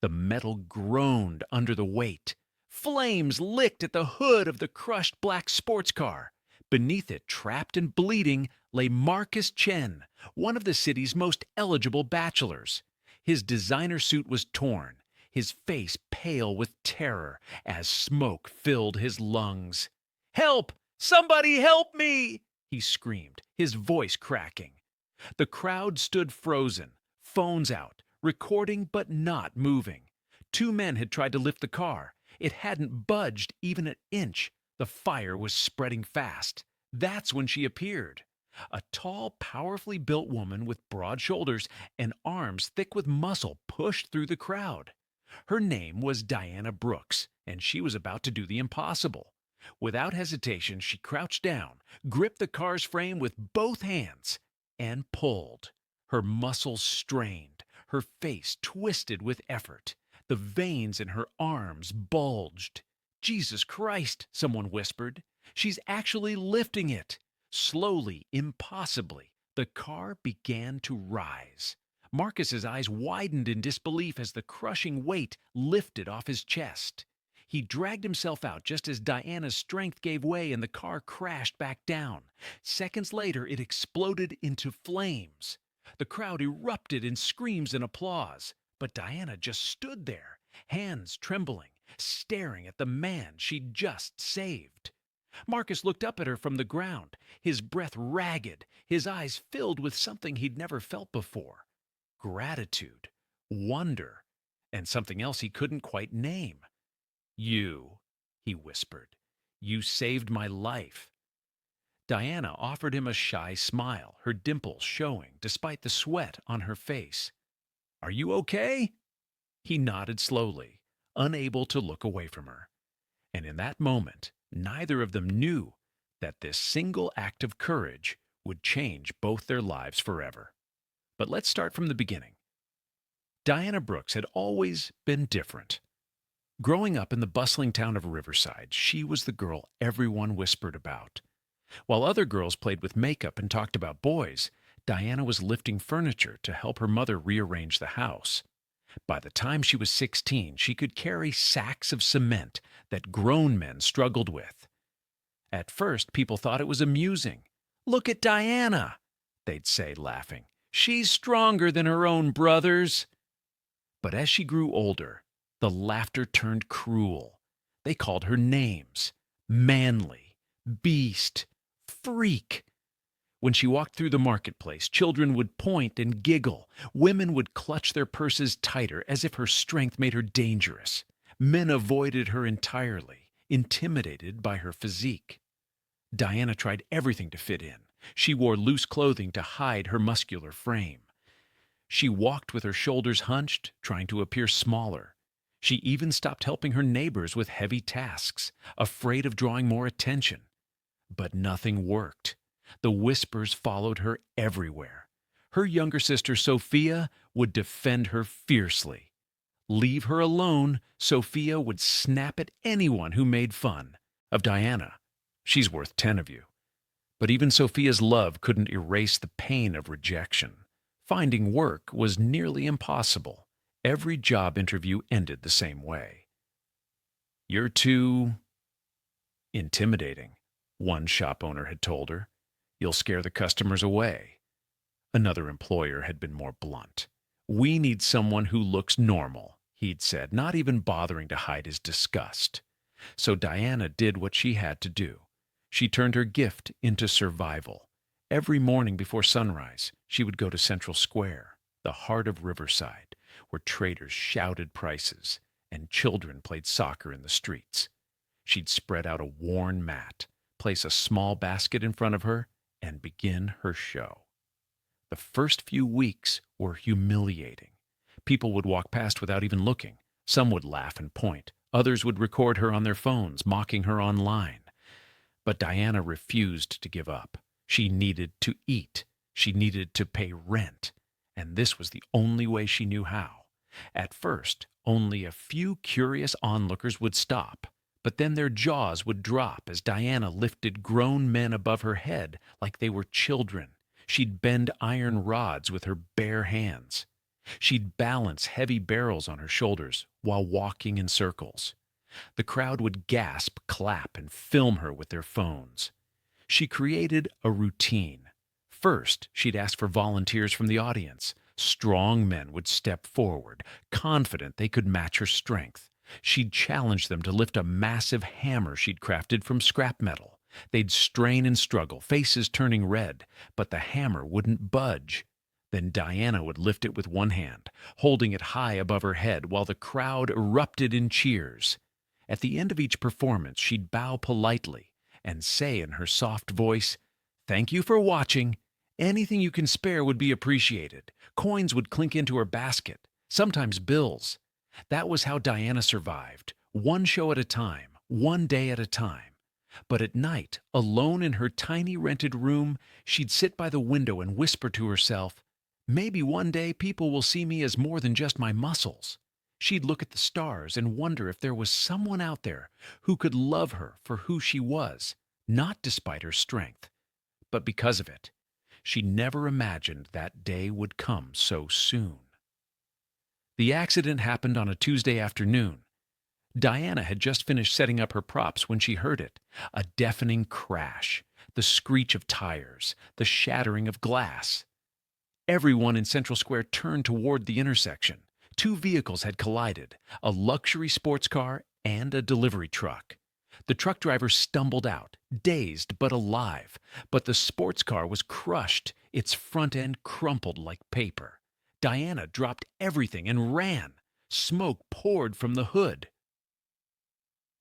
The metal groaned under the weight. Flames licked at the hood of the crushed black sports car. Beneath it, trapped and bleeding, lay Marcus Chen, one of the city's most eligible bachelors. His designer suit was torn, his face pale with terror as smoke filled his lungs. "Help! Somebody help me!" he screamed, his voice cracking. The crowd stood frozen, phones out, recording but not moving. Two men had tried to lift the car. It hadn't budged even an inch. The fire was spreading fast. That's when she appeared. A tall, powerfully built woman with broad shoulders and arms thick with muscle pushed through the crowd. Her name was Diana Brooks, and she was about to do the impossible. Without hesitation, she crouched down, gripped the car's frame with both hands, and pulled. Her muscles strained, her face twisted with effort. The veins in her arms bulged. "Jesus Christ," someone whispered. "She's actually lifting it." Slowly, impossibly, the car began to rise. Marcus's eyes widened in disbelief as the crushing weight lifted off his chest. He dragged himself out just as Diana's strength gave way and the car crashed back down. Seconds later, it exploded into flames. The crowd erupted in screams and applause, but Diana just stood there, hands trembling, staring at the man she'd just saved. Marcus looked up at her from the ground, his breath ragged, his eyes filled with something he'd never felt before: gratitude, wonder, and something else he couldn't quite name. "You," he whispered, "you saved my life." Diana offered him a shy smile, her dimples showing despite the sweat on her face. "Are you okay?" He nodded slowly, unable to look away from her. And in that moment, neither of them knew that this single act of courage would change both their lives forever. But let's start from the beginning. Diana Brooks had always been different. Growing up in the bustling town of Riverside, she was the girl everyone whispered about. While other girls played with makeup and talked about boys, Diana was lifting furniture to help her mother rearrange the house. By the time she was 16, she could carry sacks of cement that grown men struggled with. At first, people thought it was amusing. "Look at Diana," they'd say, laughing. "She's stronger than her own brothers." But as she grew older, the laughter turned cruel. They called her names: manly, beast, freak. When she walked through the marketplace, children would point and giggle. Women would clutch their purses tighter as if her strength made her dangerous. Men avoided her entirely, intimidated by her physique. Diana tried everything to fit in. She wore loose clothing to hide her muscular frame. She walked with her shoulders hunched, trying to appear smaller. She even stopped helping her neighbors with heavy tasks, afraid of drawing more attention. But nothing worked. The whispers followed her everywhere. Her younger sister Sophia would defend her fiercely. Leave her alone, Sophia would snap at anyone who made fun of Diana. "She's worth 10 of you." But even Sophia's love couldn't erase the pain of rejection. Finding work was nearly impossible. Every job interview ended the same way. "You're too intimidating," one shop owner had told her. "You'll scare the customers away." Another employer had been more blunt. "We need someone who looks normal," he'd said, not even bothering to hide his disgust. So Diana did what she had to do. She turned her gift into survival. Every morning before sunrise, she would go to Central Square, the heart of Riverside, where traders shouted prices and children played soccer in the streets. She'd spread out a worn mat, place a small basket in front of her, and begin her show. The first few weeks were humiliating. People would walk past without even looking. Some would laugh and point. Others would record her on their phones, mocking her online. But Diana refused to give up. She needed to eat. She needed to pay rent. And this was the only way she knew how. At first, only a few curious onlookers would stop. But then their jaws would drop as Diana lifted grown men above her head like they were children. She'd bend iron rods with her bare hands. She'd balance heavy barrels on her shoulders while walking in circles. The crowd would gasp, clap, and film her with their phones. She created a routine. First, she'd ask for volunteers from the audience. Strong men would step forward, confident they could match her strength. She'd challenge them to lift a massive hammer she'd crafted from scrap metal. They'd strain and struggle, faces turning red, but the hammer wouldn't budge. Then Diana would lift it with one hand, holding it high above her head while the crowd erupted in cheers. At the end of each performance, she'd bow politely and say in her soft voice, "Thank you for watching. Anything you can spare would be appreciated." Coins would clink into her basket, sometimes bills. That was how Diana survived, one show at a time, one day at a time. But at night, alone in her tiny rented room, she'd sit by the window and whisper to herself, "Maybe one day people will see me as more than just my muscles." She'd look at the stars and wonder if there was someone out there who could love her for who she was, not despite her strength, but because of it. She never imagined that day would come so soon. The accident happened on a Tuesday afternoon. Diana had just finished setting up her props when she heard it. A deafening crash, the screech of tires, the shattering of glass. Everyone in Central Square turned toward the intersection. Two vehicles had collided, a luxury sports car and a delivery truck. The truck driver stumbled out, dazed but alive, but the sports car was crushed, its front end crumpled like paper. Diana dropped everything and ran. Smoke poured from the hood.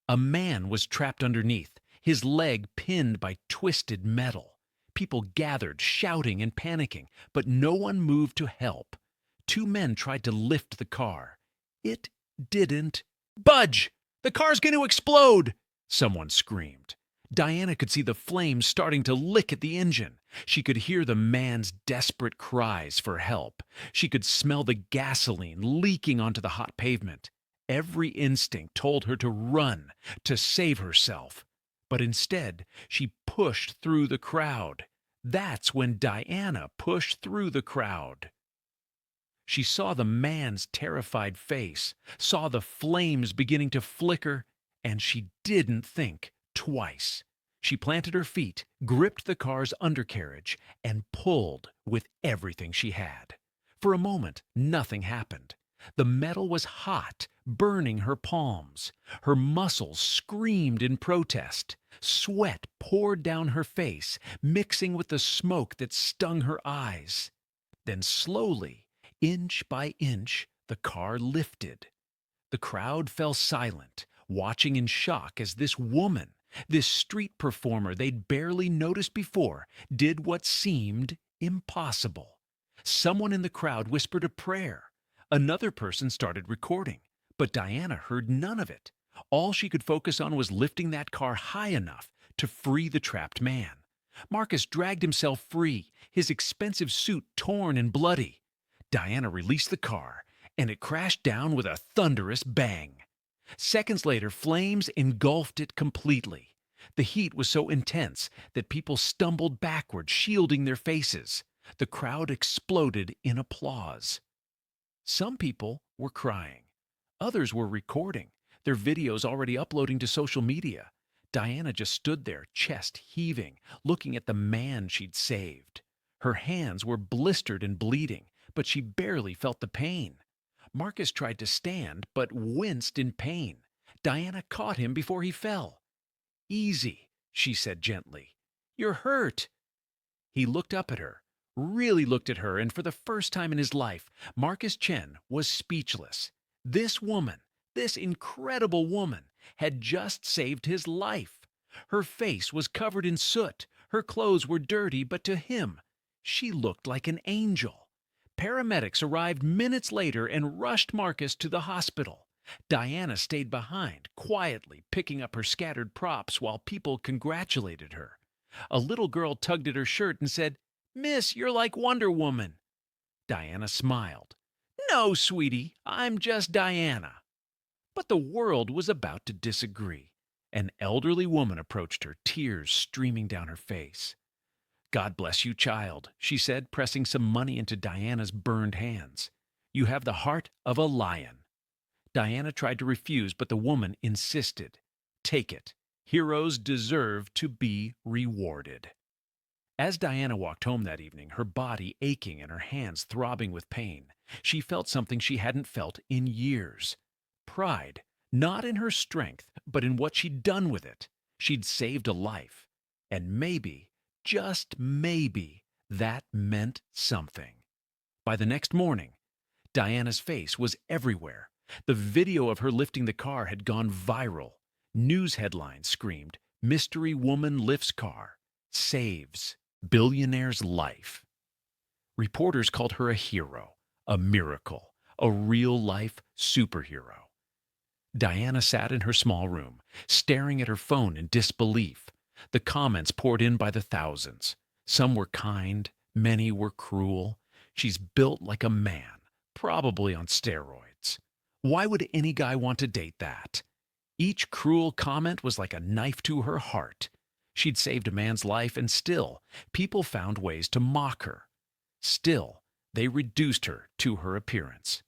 A man was trapped underneath, his leg pinned by twisted metal. People gathered, shouting and panicking, but no one moved to help. Two men tried to lift the car. It didn't budge! The car's going to explode! Someone screamed. Diana could see the flames starting to lick at the engine. She could hear the man's desperate cries for help. She could smell the gasoline leaking onto the hot pavement. Every instinct told her to run, to save herself. But instead, she pushed through the crowd. That's when Diana pushed through the crowd. She saw the man's terrified face, saw the flames beginning to flicker, and she didn't think twice. She planted her feet, gripped the car's undercarriage, and pulled with everything she had. For a moment, nothing happened. The metal was hot, burning her palms. Her muscles screamed in protest. Sweat poured down her face, mixing with the smoke that stung her eyes. Then slowly, inch by inch, the car lifted. The crowd fell silent, watching in shock as this woman, this street performer they'd barely noticed before, did what seemed impossible. Someone in the crowd whispered a prayer. Another person started recording, but Diana heard none of it. All she could focus on was lifting that car high enough to free the trapped man. Marcus dragged himself free, his expensive suit torn and bloody. Diana released the car, and it crashed down with a thunderous bang. Seconds later, flames engulfed it completely. The heat was so intense that people stumbled backward, shielding their faces. The crowd exploded in applause. Some people were crying. Others were recording, their videos already uploading to social media. Diana just stood there, chest heaving, looking at the man she'd saved. Her hands were blistered and bleeding, but she barely felt the pain. Marcus tried to stand, but winced in pain. Diana caught him before he fell. "Easy," she said gently. "You're hurt." He looked up at her, really looked at her, and for the first time in his life, Marcus Chen was speechless. This woman, this incredible woman, had just saved his life. Her face was covered in soot, her clothes were dirty, but to him, she looked like an angel. Paramedics arrived minutes later and rushed Marcus to the hospital. Diana stayed behind, quietly picking up her scattered props while people congratulated her. A little girl tugged at her shirt and said, "Miss, you're like Wonder Woman." Diana smiled. "No, sweetie, I'm just Diana." But the world was about to disagree. An elderly woman approached her, tears streaming down her face. "God bless you, child," she said, pressing some money into Diana's burned hands. You have the heart of a lion." Diana tried to refuse, but the woman insisted. "Take it. Heroes deserve to be rewarded." As Diana walked home that evening, her body aching and her hands throbbing with pain, she felt something she hadn't felt in years. Pride, not in her strength, but in what she'd done with it. She'd saved a life. And maybe, just maybe, that meant something. By the next morning, Diana's face was everywhere. The video of her lifting the car had gone viral. News headlines screamed, "Mystery woman lifts car, saves billionaire's life." Reporters called her a hero, a miracle, a real-life superhero. Diana sat in her small room, staring at her phone in disbelief. The comments poured in by the thousands. Some were kind, many were cruel. "She's built like a man, probably on steroids. Why would any guy want to date that?" Each cruel comment was like a knife to her heart. She'd saved a man's life, and still, people found ways to mock her. Still, they reduced her to her appearance.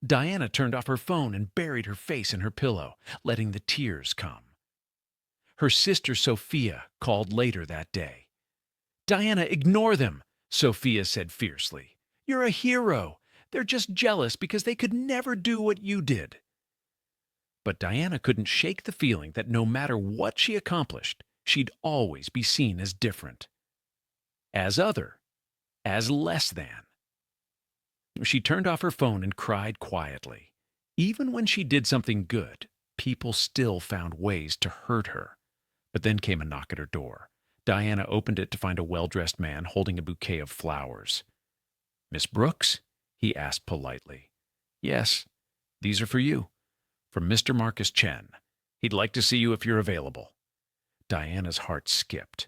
Diana turned off her phone and buried her face in her pillow, letting the tears come. Her sister Sophia called later that day. "Diana, ignore them," Sophia said fiercely. "You're a hero. They're just jealous because they could never do what you did." But Diana couldn't shake the feeling that no matter what she accomplished, she'd always be seen as different. As other. As less than. She turned off her phone and cried quietly. Even when she did something good, people still found ways to hurt her. But then came a knock at her door. Diana opened it to find a well-dressed man holding a bouquet of flowers. "Miss Brooks?" he asked politely. "Yes, these are for you. From Mr. Marcus Chen. He'd like to see you if you're available." Diana's heart skipped.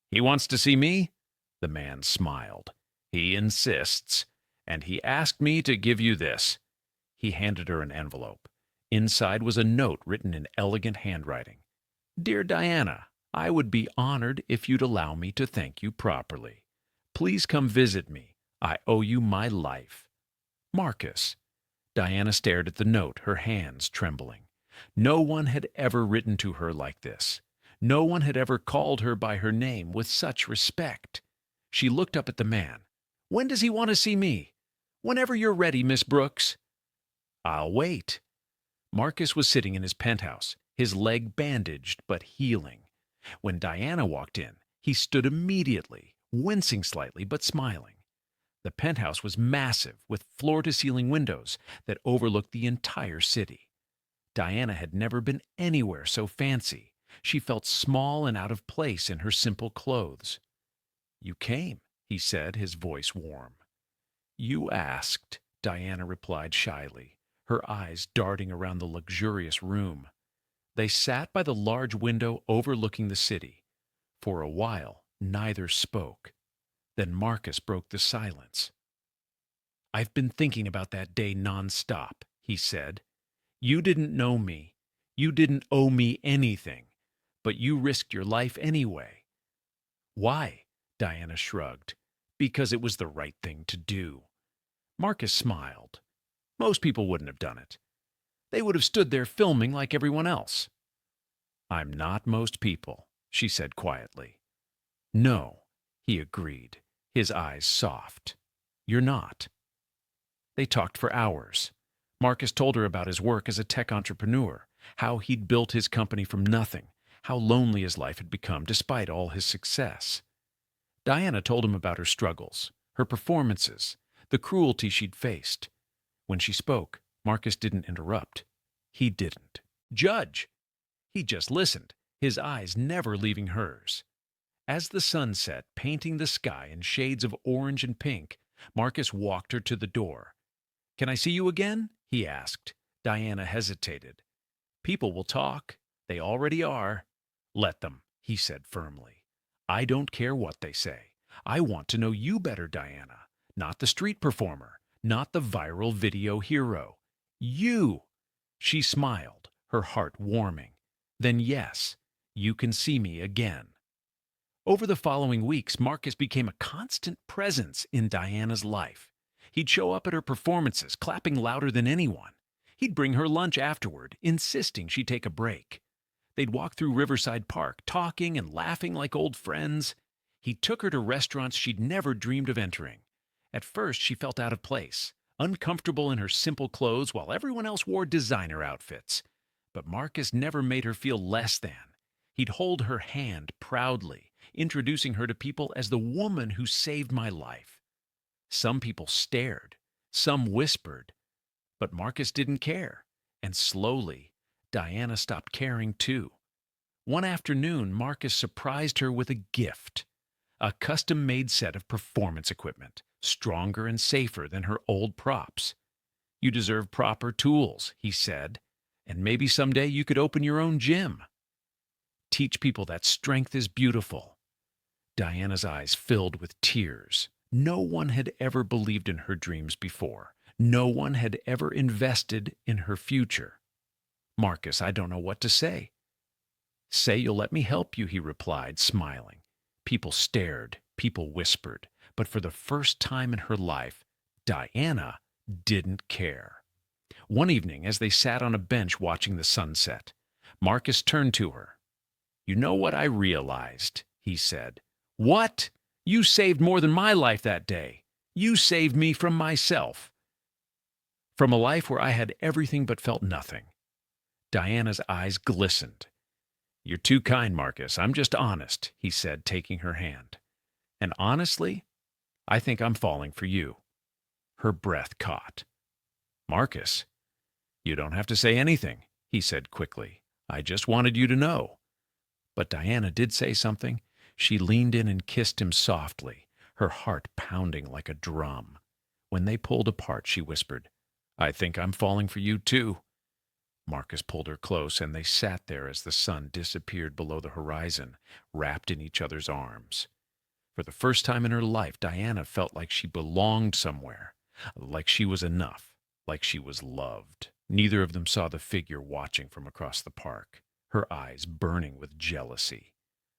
"He wants to see me?" The man smiled. "He insists. And he asked me to give you this." He handed her an envelope. Inside was a note written in elegant handwriting. "Dear Diana, I would be honored if you'd allow me to thank you properly. Please come visit me. I owe you my life. Marcus." Diana stared at the note, her hands trembling. No one had ever written to her like this. No one had ever called her by her name with such respect. She looked up at the man. "When does he want to see me?" "Whenever you're ready, Miss Brooks." "I'll wait." Marcus was sitting in his penthouse, his leg bandaged but healing. When Diana walked in, he stood immediately, wincing slightly but smiling. The penthouse was massive, with floor-to-ceiling windows that overlooked the entire city. Diana had never been anywhere so fancy. She felt small and out of place in her simple clothes. "You came," he said, his voice warm. "You asked," Diana replied shyly, her eyes darting around the luxurious room. They sat by the large window overlooking the city. For a while, neither spoke. Then Marcus broke the silence. "I've been thinking about that day nonstop," he said. "You didn't know me. You didn't owe me anything. But you risked your life anyway." "Why?" Diana shrugged. "Because it was the right thing to do." Marcus smiled. "Most people wouldn't have done it. They would have stood there filming like everyone else." "I'm not most people," she said quietly. "No," he agreed, his eyes soft. "You're not." They talked for hours. Marcus told her about his work as a tech entrepreneur, how he'd built his company from nothing, how lonely his life had become despite all his success. Diana told him about her struggles, her performances, the cruelty she'd faced. When she spoke, Marcus didn't interrupt. He didn't judge. He just listened, his eyes never leaving hers. As the sun set, painting the sky in shades of orange and pink, Marcus walked her to the door. "Can I see you again?" he asked. Diana hesitated. "People will talk. They already are." "Let them," he said firmly. "I don't care what they say. I want to know you better, Diana. Not the street performer, not the viral video hero. You!" She smiled, her heart warming. "Then yes, you can see me again." Over the following weeks, Marcus became a constant presence in Diana's life. He'd show up at her performances, clapping louder than anyone. He'd bring her lunch afterward, insisting she take a break. They'd walk through Riverside Park, talking and laughing like old friends. He took her to restaurants she'd never dreamed of entering. At first, she felt out of place, uncomfortable in her simple clothes while everyone else wore designer outfits. But Marcus never made her feel less than. He'd hold her hand proudly, introducing her to people as the woman who saved my life. Some people stared, some whispered, but Marcus didn't care, and slowly, Diana stopped caring too. One afternoon, Marcus surprised her with a gift, a custom-made set of performance equipment, stronger and safer than her old props. "You deserve proper tools," he said, "and maybe someday you could open your own gym. Teach people that strength is beautiful." Diana's eyes filled with tears. No one had ever believed in her dreams before. No one had ever invested in her future. "Marcus, I don't know what to say." "Say you'll let me help you," he replied, smiling. People stared, people whispered, but for the first time in her life, Diana didn't care. One evening, as they sat on a bench watching the sunset, Marcus turned to her. "You know what I realized," he said. "What? You saved more than my life that day. You saved me from myself. From a life where I had everything but felt nothing." Diana's eyes glistened. "You're too kind, Marcus. I'm just honest," he said, taking her hand. "And honestly, I think I'm falling for you." Her breath caught. "Marcus, you don't have to say anything," he said quickly. "I just wanted you to know." But Diana did say something. She leaned in and kissed him softly, her heart pounding like a drum. When they pulled apart, she whispered, "I think I'm falling for you too." Marcus pulled her close, and they sat there as the sun disappeared below the horizon, wrapped in each other's arms. For the first time in her life, Diana felt like she belonged somewhere, like she was enough, like she was loved. Neither of them saw the figure watching from across the park, her eyes burning with jealousy.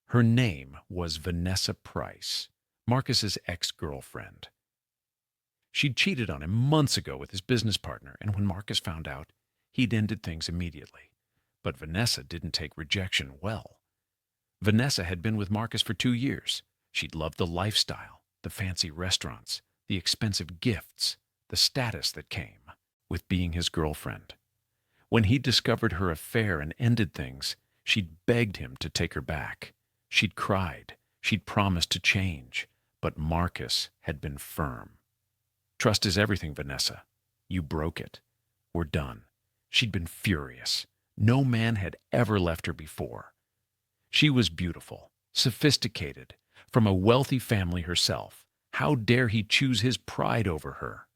Her name was Vanessa Price, Marcus's ex-girlfriend. She'd cheated on him months ago with his business partner, and when Marcus found out, he'd ended things immediately. But Vanessa didn't take rejection well. Vanessa had been with Marcus for 2 years. She'd loved the lifestyle, the fancy restaurants, the expensive gifts, the status that came with being his girlfriend. When he discovered her affair and ended things, she'd begged him to take her back. She'd cried. She'd promised to change. But Marcus had been firm. "Trust is everything, Vanessa. You broke it. We're done." She'd been furious. No man had ever left her before. She was beautiful, sophisticated, from a wealthy family herself. How dare he choose his pride over her?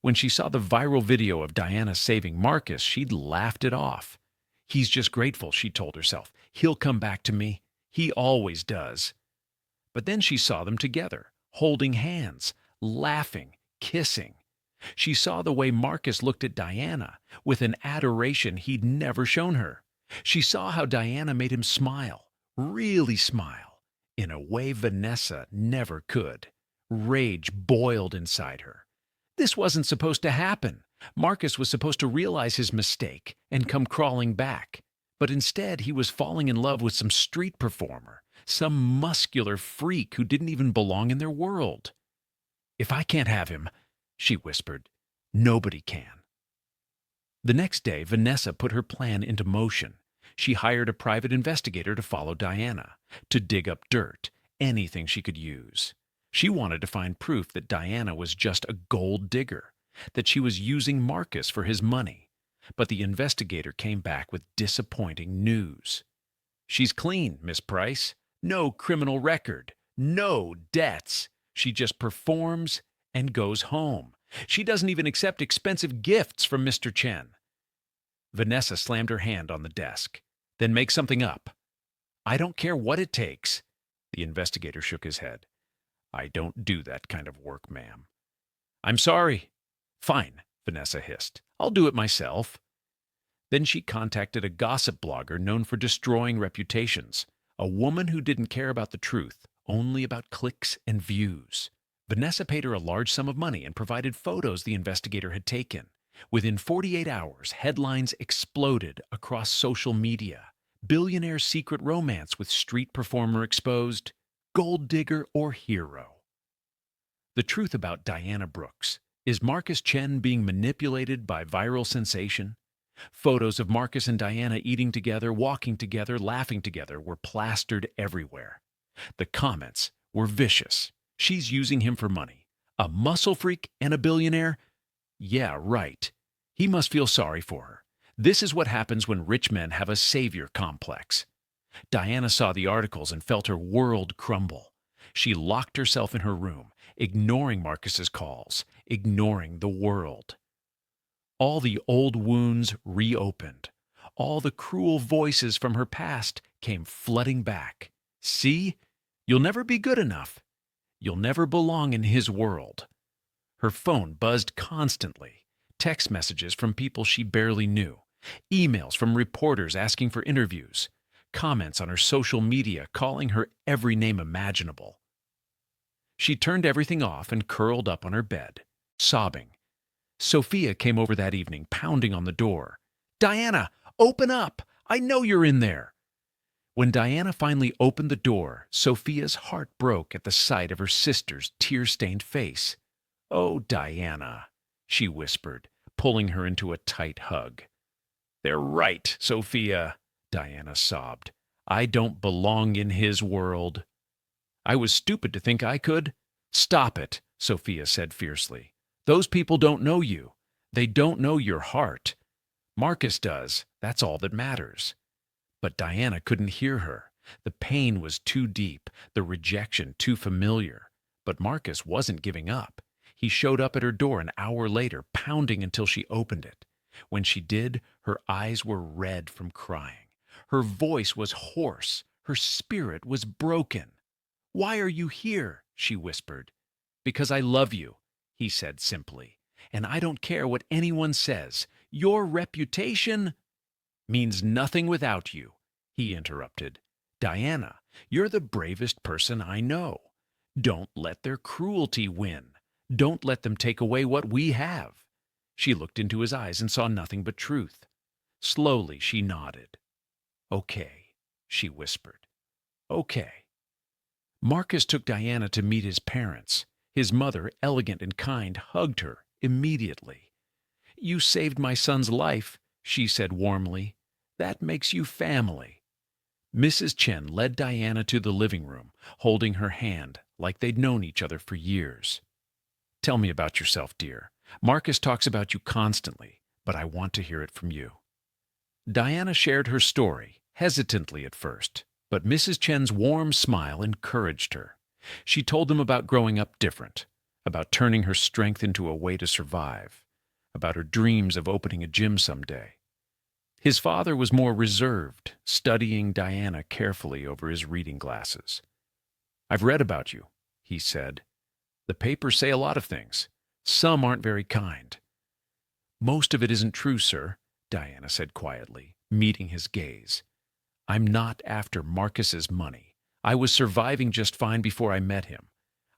When she saw the viral video of Diana saving Marcus, she'd laughed it off. "He's just grateful," she told herself. "He'll come back to me. He always does." But then she saw them together, holding hands, laughing, kissing. She saw the way Marcus looked at Diana, with an adoration he'd never shown her. She saw how Diana made him smile, really smile, in a way Vanessa never could. Rage boiled inside her. This wasn't supposed to happen. Marcus was supposed to realize his mistake and come crawling back. But instead, he was falling in love with some street performer, some muscular freak who didn't even belong in their world. "If I can't have him," she whispered, "nobody can." The next day, Vanessa put her plan into motion. She hired a private investigator to follow Diana, to dig up dirt, anything she could use. She wanted to find proof that Diana was just a gold digger, that she was using Marcus for his money. But the investigator came back with disappointing news. "She's clean, Miss Price. No criminal record, no debts. She just performs and goes home. She doesn't even accept expensive gifts from Mr. Chen." Vanessa slammed her hand on the desk. "Then make something up." "I don't care what it takes." The investigator shook his head. "I don't do that kind of work, ma'am." "I'm sorry." "Fine," Vanessa hissed. "I'll do it myself." Then she contacted a gossip blogger known for destroying reputations, a woman who didn't care about the truth, only about clicks and views. Vanessa paid her a large sum of money and provided photos the investigator had taken. Within 48 hours, headlines exploded across social media. Billionaire secret romance with street performer exposed, gold digger or hero. The truth about Diana Brooks. Is Marcus Chen being manipulated by viral sensation? Photos of Marcus and Diana eating together, walking together, laughing together were plastered everywhere. The comments were vicious. She's using him for money. A muscle freak and a billionaire? Yeah, right. He must feel sorry for her. This is what happens when rich men have a savior complex. Diana saw the articles and felt her world crumble. She locked herself in her room, ignoring Marcus's calls, ignoring the world. All the old wounds reopened. All the cruel voices from her past came flooding back. See? You'll never be good enough. You'll never belong in his world. Her phone buzzed constantly. Text messages from people she barely knew. Emails from reporters asking for interviews. Comments on her social media calling her every name imaginable. She turned everything off and curled up on her bed, sobbing. Sophia came over that evening, pounding on the door. "Diana, open up! I know you're in there!" When Diana finally opened the door, Sophia's heart broke at the sight of her sister's tear-stained face. "Oh, Diana," she whispered, pulling her into a tight hug. "They're right, Sophia," Diana sobbed. "I don't belong in his world." "I was stupid to think I could." "Stop it," Sophia said fiercely. "Those people don't know you. They don't know your heart. Marcus does. That's all that matters." But Diana couldn't hear her. The pain was too deep, the rejection too familiar. But Marcus wasn't giving up. He showed up at her door an hour later, pounding until she opened it. When she did, her eyes were red from crying. Her voice was hoarse. Her spirit was broken. "Why are you here?" she whispered. "Because I love you," he said simply. "And I don't care what anyone says. Your reputation—" "Means nothing without you," he interrupted. "Diana, you're the bravest person I know. Don't let their cruelty win. Don't let them take away what we have." She looked into his eyes and saw nothing but truth. Slowly she nodded. "Okay," she whispered. "Okay." Marcus took Diana to meet his parents. His mother, elegant and kind, hugged her immediately. "You saved my son's life," she said warmly. "That makes you family." Mrs. Chen led Diana to the living room, holding her hand like they'd known each other for years. "Tell me about yourself, dear. Marcus talks about you constantly, but I want to hear it from you." Diana shared her story, hesitantly at first, but Mrs. Chen's warm smile encouraged her. She told them about growing up different, about turning her strength into a way to survive, about her dreams of opening a gym someday. His father was more reserved, studying Diana carefully over his reading glasses. "I've read about you," he said. "The papers say a lot of things. Some aren't very kind." "Most of it isn't true, sir," Diana said quietly, meeting his gaze. "I'm not after Marcus's money. I was surviving just fine before I met him.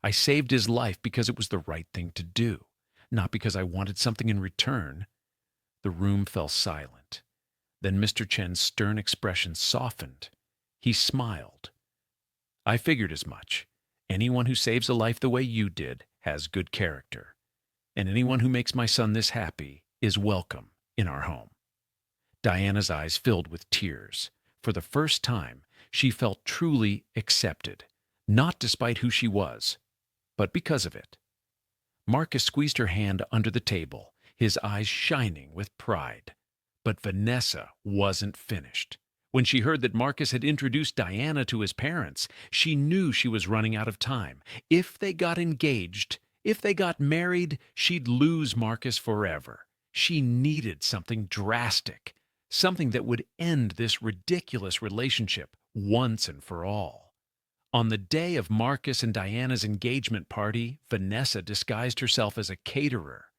I saved his life because it was the right thing to do, not because I wanted something in return." The room fell silent. Then Mr. Chen's stern expression softened. He smiled. "I figured as much. Anyone who saves a life the way you did has good character. And anyone who makes my son this happy is welcome in our home." Diana's eyes filled with tears. For the first time, she felt truly accepted, not despite who she was, but because of it. Marcus squeezed her hand under the table, his eyes shining with pride. But Vanessa wasn't finished. When she heard that Marcus had introduced Diana to his parents, she knew she was running out of time. If they got engaged, if they got married, she'd lose Marcus forever. She needed something drastic, something that would end this ridiculous relationship once and for all. On the day of Marcus and Diana's engagement party, Vanessa disguised herself as a caterer.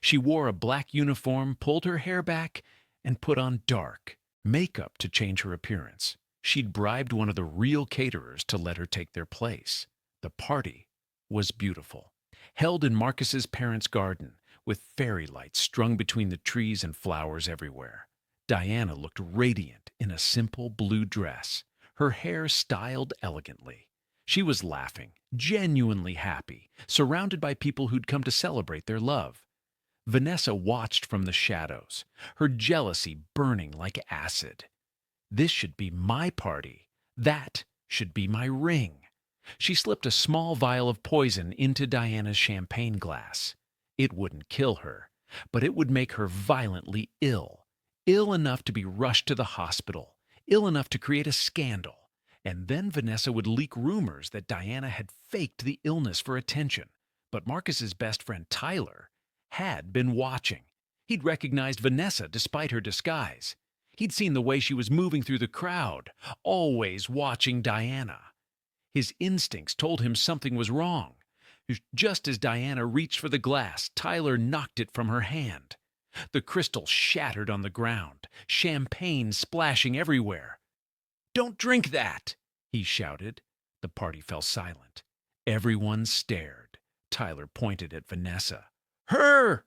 She wore a black uniform, pulled her hair back, and put on dark makeup to change her appearance. She'd bribed one of the real caterers to let her take their place. The party was beautiful. held in Marcus's parents' garden, with fairy lights strung between the trees and flowers everywhere. Diana looked radiant in a simple blue dress, her hair styled elegantly. She was laughing, genuinely happy, surrounded by people who'd come to celebrate their love. Vanessa watched from the shadows, her jealousy burning like acid. This should be my party. That should be my ring. She slipped a small vial of poison into Diana's champagne glass. It wouldn't kill her, but it would make her violently ill. Ill enough to be rushed to the hospital, ill enough to create a scandal. And then Vanessa would leak rumors that Diana had faked the illness for attention. But Marcus's best friend Tyler had been watching. He'd recognized Vanessa despite her disguise. He'd seen the way she was moving through the crowd, always watching Diana. His instincts told him something was wrong. Just as Diana reached for the glass, Tyler knocked it from her hand. The crystal shattered on the ground, champagne splashing everywhere. "Don't drink that!" he shouted. The party fell silent. Everyone stared. Tyler pointed at Vanessa. "Her!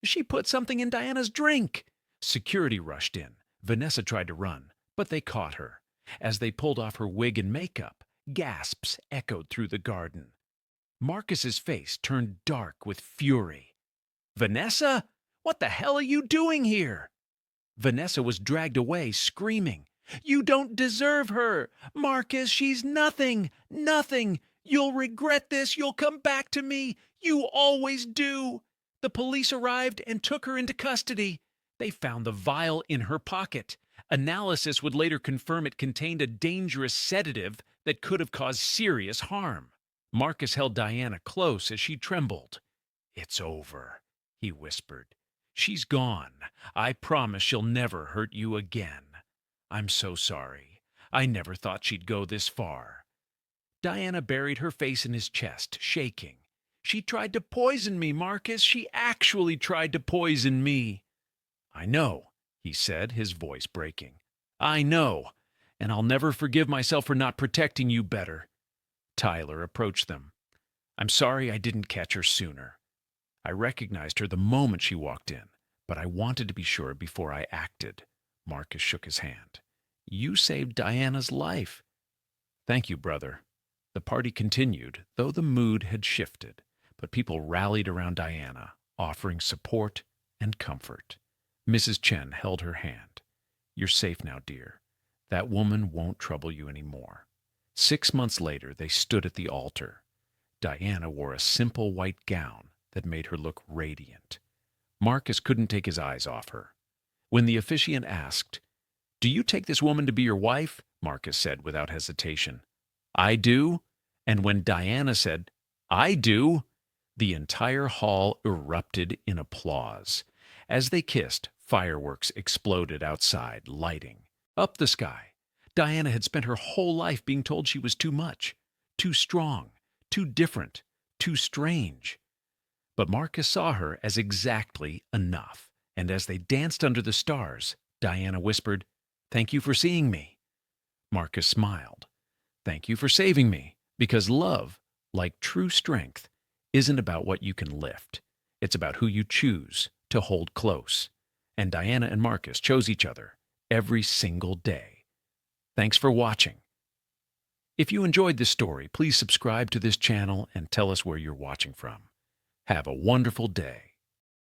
She put something in Diana's drink!" Security rushed in. Vanessa tried to run, but they caught her. As they pulled off her wig and makeup, gasps echoed through the garden. Marcus's face turned dark with fury. "Vanessa? What the hell are you doing here?" Vanessa was dragged away, screaming. "You don't deserve her! Marcus, she's nothing! Nothing! You'll regret this! You'll come back to me! You always do!" The police arrived and took her into custody. They found the vial in her pocket. Analysis would later confirm it contained a dangerous sedative that could have caused serious harm. Marcus held Diana close as she trembled. "It's over," he whispered. "She's gone. I promise she'll never hurt you again. I'm so sorry. I never thought she'd go this far." Diana buried her face in his chest, shaking. "She tried to poison me, Marcus. She actually tried to poison me." "I know," he said, his voice breaking. "I know, and I'll never forgive myself for not protecting you better." Tyler approached them. "I'm sorry I didn't catch her sooner. I recognized her the moment she walked in, but I wanted to be sure before I acted." Marcus shook his hand. "You saved Diana's life." "Thank you, brother." The party continued, though the mood had shifted, but people rallied around Diana, offering support and comfort. Mrs. Chen held her hand. "You're safe now, dear. That woman won't trouble you anymore." 6 months later, they stood at the altar. Diana wore a simple white gown that made her look radiant. Marcus couldn't take his eyes off her. When the officiant asked, "Do you take this woman to be your wife?" Marcus said without hesitation, "I do." And when Diana said, "I do," the entire hall erupted in applause. As they kissed, fireworks exploded outside, lighting up the sky. Diana had spent her whole life being told she was too much, too strong, too different, too strange. But Marcus saw her as exactly enough, and as they danced under the stars, Diana whispered, "Thank you for seeing me." Marcus smiled. "Thank you for saving me," because love, like true strength, isn't about what you can lift. It's about who you choose to hold close. And Diana and Marcus chose each other every single day. Thanks for watching. If you enjoyed this story, please subscribe to this channel and tell us where you're watching from. Have a wonderful day.